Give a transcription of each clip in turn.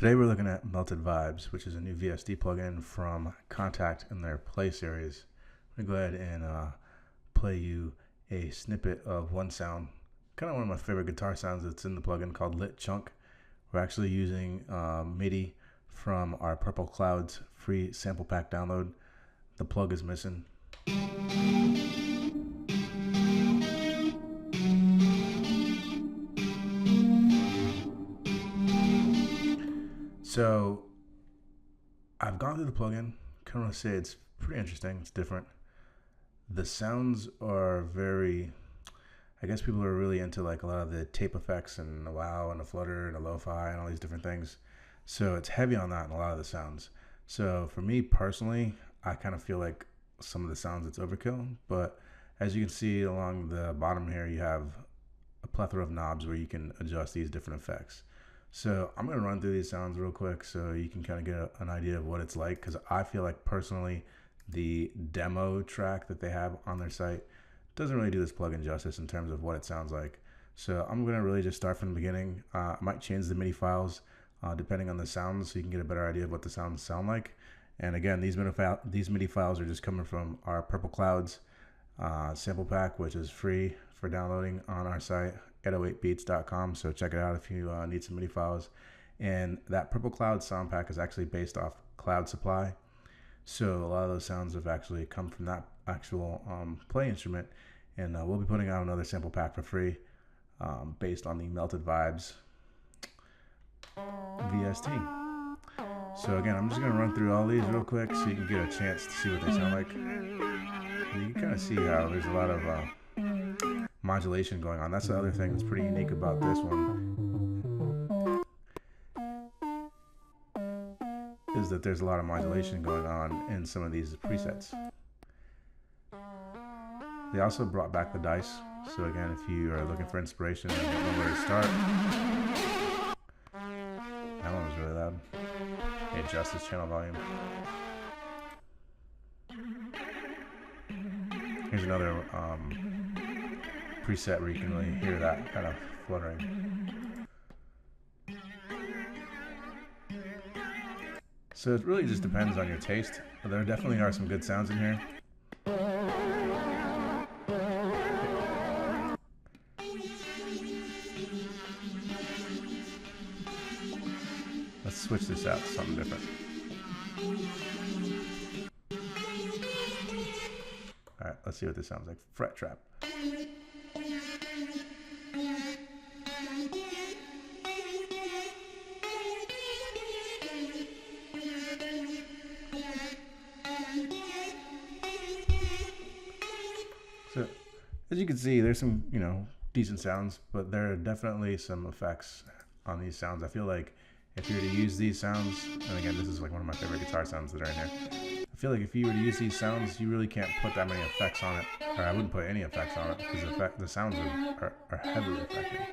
Today we're looking at Melted Vibes, which is a new VST plugin from Contact in their Play series. I'm going to go ahead and play you a snippet of one sound, kind of one of my favorite guitar sounds that's in the plugin called Lit Chunk. We're actually using Midi from our Purple Clouds free sample pack download. The plug is missing. So I've gone through the plugin. Kind of say it's pretty interesting. It's different. The sounds are very, I guess people are really into like a lot of the tape effects and the wow and the flutter and the lo-fi and all these different things. So it's heavy on that in a lot of the sounds. So for me personally, I kind of feel like some of the sounds it's overkill. But as you can see along the bottom here, you have a plethora of knobs where you can adjust these different effects. So I'm going to run through these sounds real quick so you can kind of get an idea of what it's like, because I feel like personally the demo track that they have on their site doesn't really do this plugin justice in terms of what it sounds like. So I'm going to really just start from the beginning. I might change the MIDI files depending on the sounds so you can get a better idea of what the sounds sound like. And again, these MIDI files are just coming from our Purple Clouds sample pack, which is free for downloading on our site, 808beats.com. So check it out if you need some MIDI files. And that Purple Cloud sound pack is actually based off Cloud Supply. So a lot of those sounds have actually come from that actual play instrument. And we'll be putting out another sample pack for free based on the Melted Vibes VST. So again, I'm just going to run through all these real quick so you can get a chance to see what they sound like. And you can kind of see how there's a lot of modulation going on. That's the other thing that's pretty unique about this one, is that there's a lot of modulation going on in some of these presets. They also brought back the dice. So again, if you are looking for inspiration and don't know where to start, that one was really loud. Adjust this channel volume. Here's another preset where you can really hear that kind of fluttering. So it really just depends on your taste, but there definitely are some good sounds in here. Let's switch this out to something different. Alright, let's see what this sounds like. Fret trap. So, as you can see, there's some, decent sounds, but there are definitely some effects on these sounds. I feel like if you were to use these sounds, and again, this is like one of my favorite guitar sounds that are in here. I feel like if you were to use these sounds, you really can't put that many effects on it, or I wouldn't put any effects on it, because the sounds are heavily affected.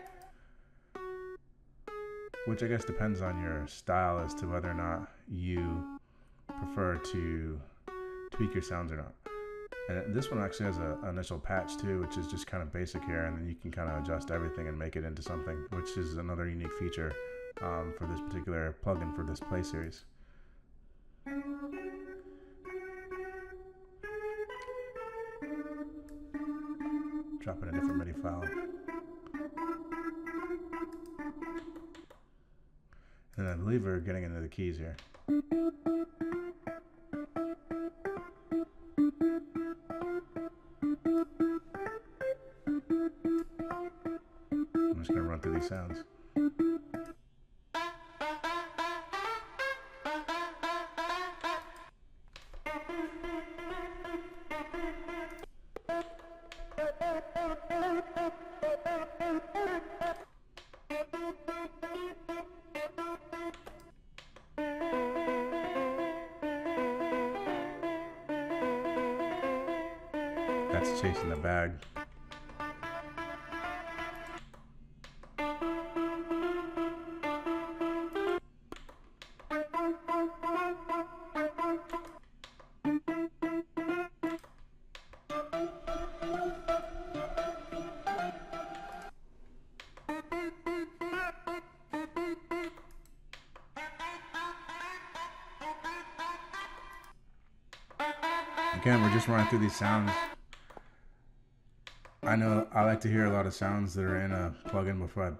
Which I guess depends on your style as to whether or not you prefer to tweak your sounds or not. And this one actually has an initial patch too, which is just kind of basic here, and then you can kind of adjust everything and make it into something, which is another unique feature for this particular plugin for this play series. Drop in a different MIDI file. And I believe we're getting into the keys here. I'm just going to run through these sounds. That's chasing the bag. Again, we're just running through these sounds. I know I like to hear a lot of sounds that are in a plugin before I,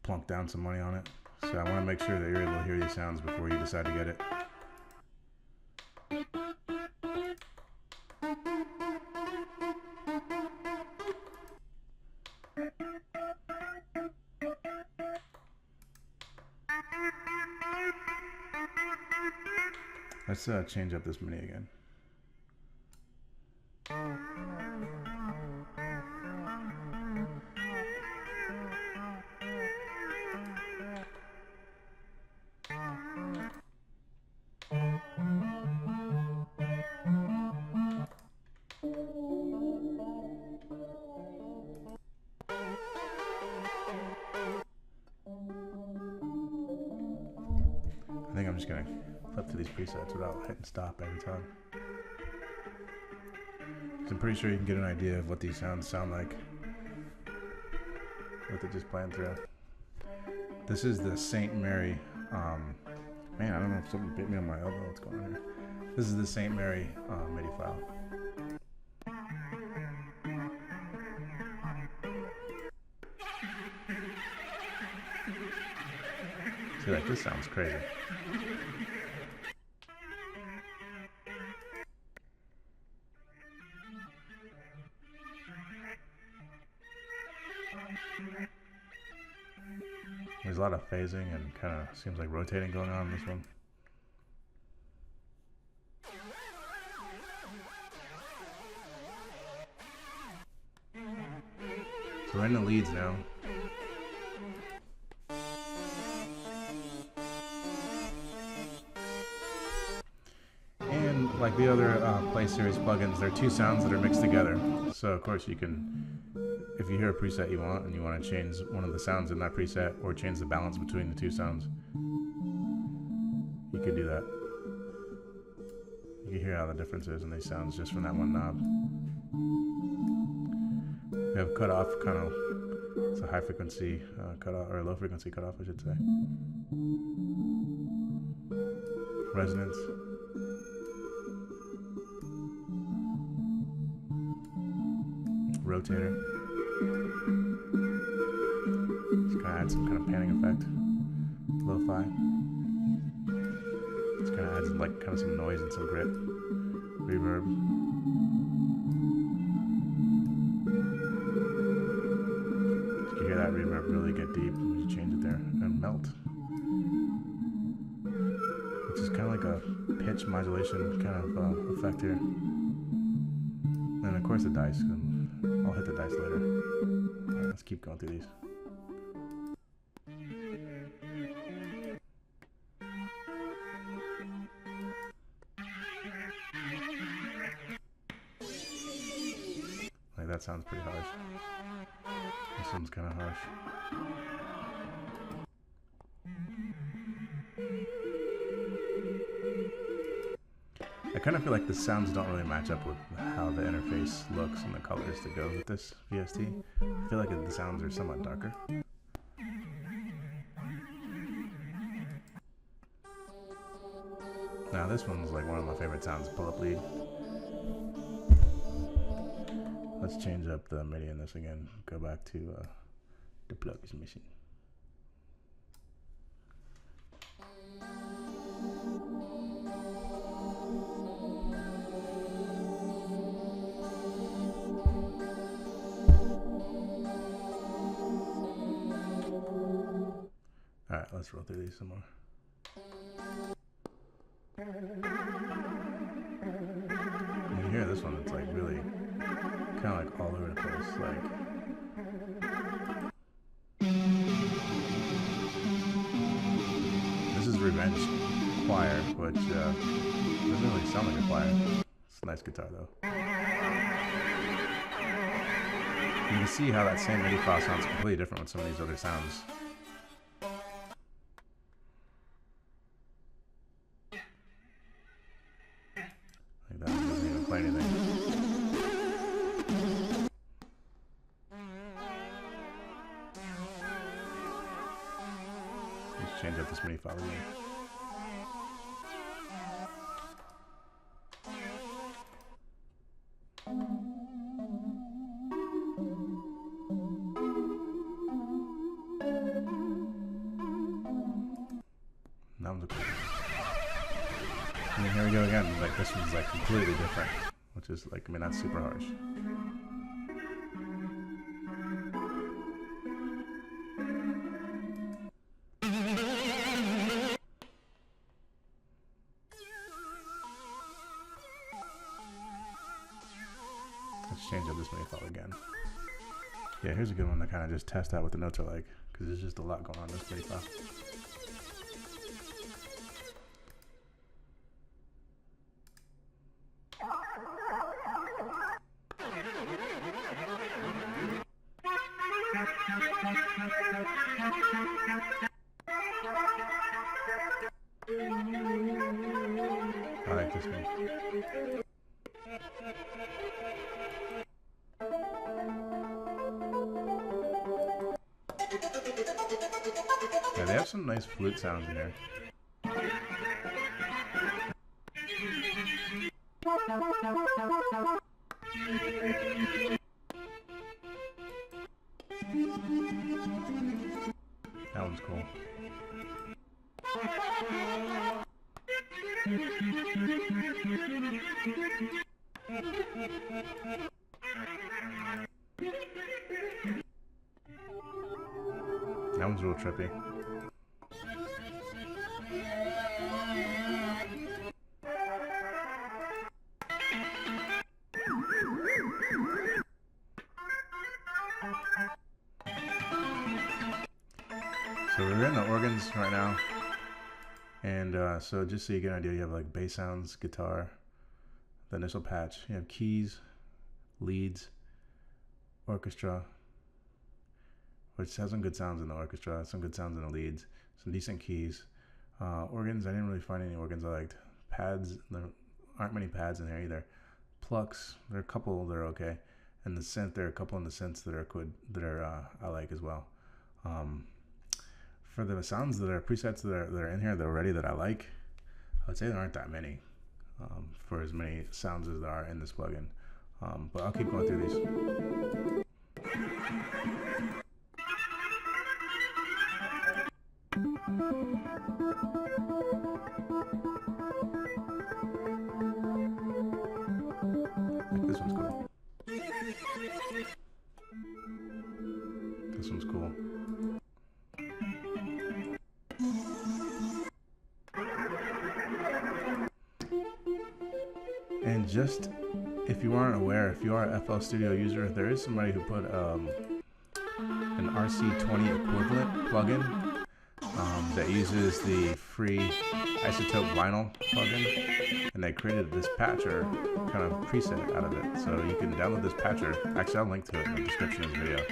plunk down some money on it. So I want to make sure that you're able to hear these sounds before you decide to get it. Let's change up this Midi again. I think I'm just going to flip through these presets without hitting stop every time. I'm pretty sure you can get an idea of what these sounds sound like with it just playing through. This is the St. Mary, man, I don't know if something bit me on my elbow, what's going on here. This is the St. Mary MIDI file. See, like, this sounds crazy. There's a lot of phasing and kind of seems like rotating going on in this one. So we're in the leads now. And like the other Play Series plugins, there are two sounds that are mixed together. So of course you can, if you hear a preset you want and you want to change one of the sounds in that preset or change the balance between the two sounds, you could do that. You can hear how the difference is in these sounds just from that one knob. We have cutoff, kind of, it's a high frequency cutoff, or a low frequency cutoff, I should say. Resonance. Rotator. Just gonna add some kind of panning effect. Lo-fi. It's gonna add some, like, kind of some noise and some grit. Reverb. You can hear that reverb really get deep when you change it there. And melt. Which is kind of like a pitch modulation kind of effect here. And of course the dice. I'll hit the dice later. Alright, let's keep going through these. Like, that sounds pretty harsh. This one's kind of harsh. I kind of feel like the sounds don't really match up with how the interface looks and the colors that go with this VST. I feel like the sounds are somewhat darker. Now this one's like one of my favorite sounds, pull-up lead. Let's change up the MIDI in this again. Go back to the plug is missing. Alright, let's roll through these some more. You can hear this one, it's like really kind of like all over the place. Like, this is Revenge Choir, which doesn't really sound like a choir. It's a nice guitar though. You can see how that same MIDI file sounds completely different with some of these other sounds. Like that one doesn't even play anything. Let's change up this MIDI file again. That one's cool. And then here we go again. Like this one's like completely different, which is like, I mean, that's super harsh. Let's change up this mini file again. Yeah, here's a good one to kind of just test out what the notes are like, because there's just a lot going on in this mini file. I like this one. Yeah, they have some nice flute sounds in here. That one's cool. That one's real trippy. So we're in the organs right now, and so just so you get an idea, you have like bass sounds, guitar, the initial patch, you have keys, leads, orchestra, which has some good sounds in the orchestra, some good sounds in the leads, some decent keys. Organs, I didn't really find any organs I liked. Pads, there aren't many pads in here either. Plucks, there are a couple that are okay, and the synth, there are a couple in the synths that are good, that are I like as well. For the sounds that are presets that are in here that are already that I like, I would say there aren't that many for as many sounds as there are in this plugin. But I'll keep going through these. This one's cool. This one's cool. And just if you aren't aware, if you are a FL Studio user, there is somebody who put an RC20 equivalent plugin that uses the free Isotope Vinyl plugin, and they created this patcher kind of preset out of it. So you can download this patcher. Actually, I'll link to it in the description of the video.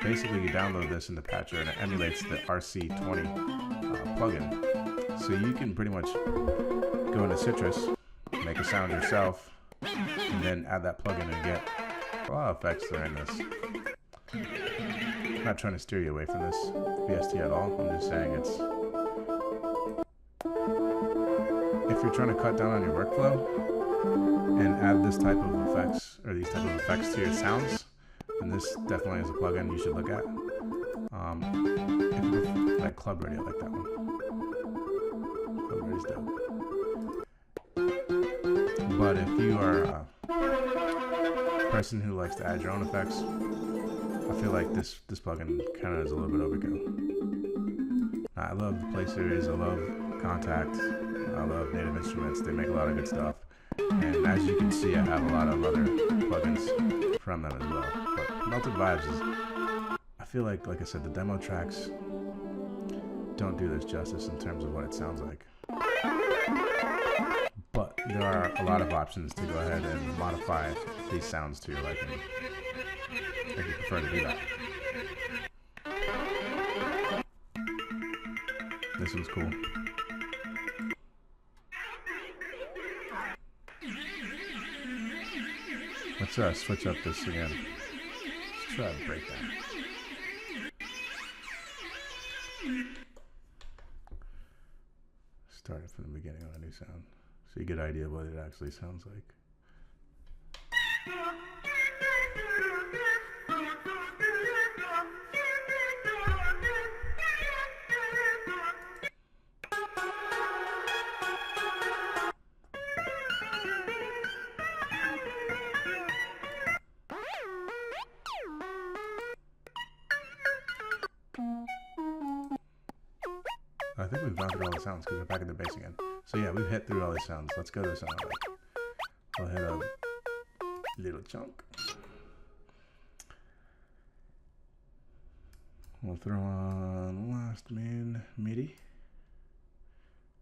Basically, you download this in the patcher, and it emulates the RC20 plugin. So you can pretty much go into Citrus, make a sound yourself, and then add that plugin and get a lot of effects that are in this. I'm not trying to steer you away from this VST at all. I'm just saying it's, if you're trying to cut down on your workflow and add this type of effects, or these type of effects to your sounds, then this definitely is a plugin you should look at. If you like Club Radio, I like that one. Club Radio's dope. But if you are a person who likes to add your own effects, I feel like this plugin kind of is a little bit overkill. I love the Play series, I love Contact, I love Native Instruments. They make a lot of good stuff. And as you can see, I have a lot of other plugins from them as well. But Melted Vibes is, I feel like I said, the demo tracks don't do this justice in terms of what it sounds like. But there are a lot of options to go ahead and modify these sounds to your liking, if you prefer to do that. This one's cool. Let's switch up this again. Let's try a breakdown. Start it from the beginning of a new sound, so you get an idea of what it actually sounds like. I think we've gone through all the sounds because we're back at the bass again. So yeah, we've hit through all the sounds. Let's go to the sound. We'll hit a little chunk. We'll throw on last main Midi.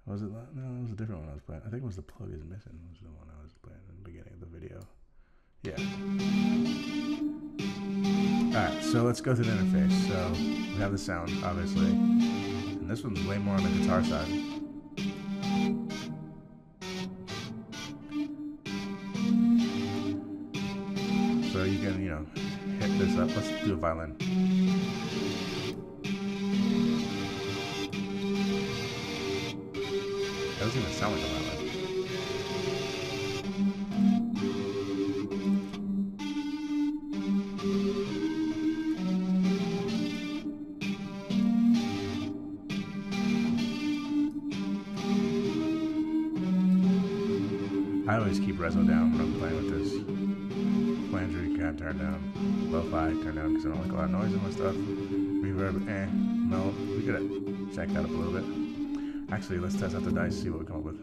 Was it? No, it was a different one I was playing. I think it was the plug is missing. Was the one I was playing in the beginning of the video. Yeah. Alright, so let's go through the interface. So we have the sound, obviously. And this one's way more on the guitar side. So you can, hit this up. Let's do a violin. That doesn't even sound like a violin. I always keep reso down when I'm playing with this. Flanger you can turn down. Lo-fi turn down because I don't like a lot of noise in my stuff. Reverb, no. We gotta check that up a little bit. Actually, let's test out the dice, see what we come up with.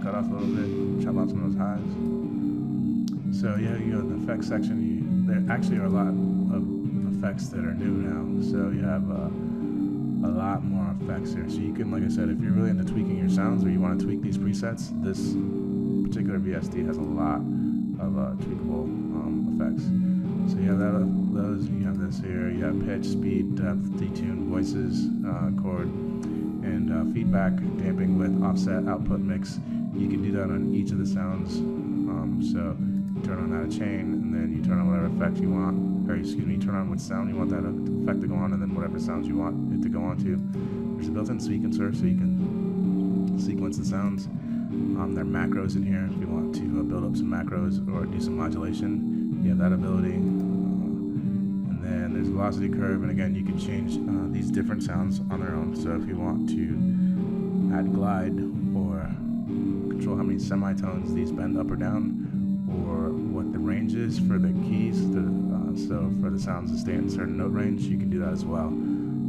Off a little bit, chop out some of those highs. So yeah, you go in the effects section. There actually are a lot of effects that are new now. So you have a lot more effects here. So you can, like I said, if you're really into tweaking your sounds or you want to tweak these presets, this particular VSD has a lot of tweakable effects. So you have those. You have this here. You have pitch, speed, depth, detune, voices, chord, and feedback, damping, width, offset, output, mix. You can do that on each of the sounds. So you turn on that chain, and then you turn on whatever effect you want, or excuse me, you turn on what sound you want that effect to go on, and then whatever sounds you want it to go on to. There's a built-in sequencer, so you can sequence the sounds. There are macros in here if you want to build up some macros or do some modulation. You have that ability. And then there's velocity curve, and again, you can change these different sounds on their own. So if you want to add glide or control how many semitones these bend up or down, or what the range is for the keys, so for the sounds to stay in a certain note range, you can do that as well.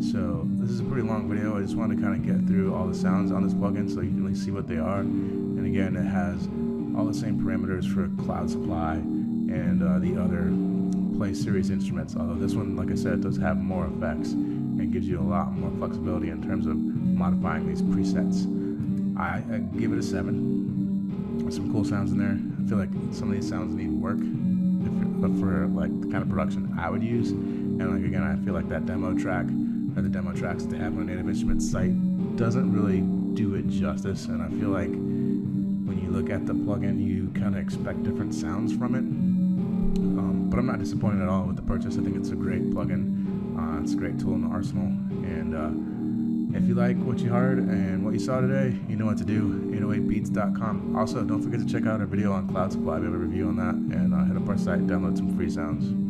So this is a pretty long video. I just wanted to kind of get through all the sounds on this plugin so you can really see what they are. And again, it has all the same parameters for Cloud Supply and the other Play Series instruments, although this one, like I said, does have more effects and gives you a lot more flexibility in terms of modifying these presets. I give it a 7. There's some cool sounds in there. I feel like some of these sounds need work for like the kind of production I would use. And like again, I feel like that demo track or the demo tracks they have on Native Instruments site doesn't really do it justice. And I feel like when you look at the plugin, you kind of expect different sounds from it. But I'm not disappointed at all with the purchase. I think it's a great plugin. It's a great tool in the arsenal. And if you like what you heard and what you saw today, you know what to do, 808beats.com. Also, don't forget to check out our video on Cloud Supply. We have a review on that. And hit up our site, download some free sounds.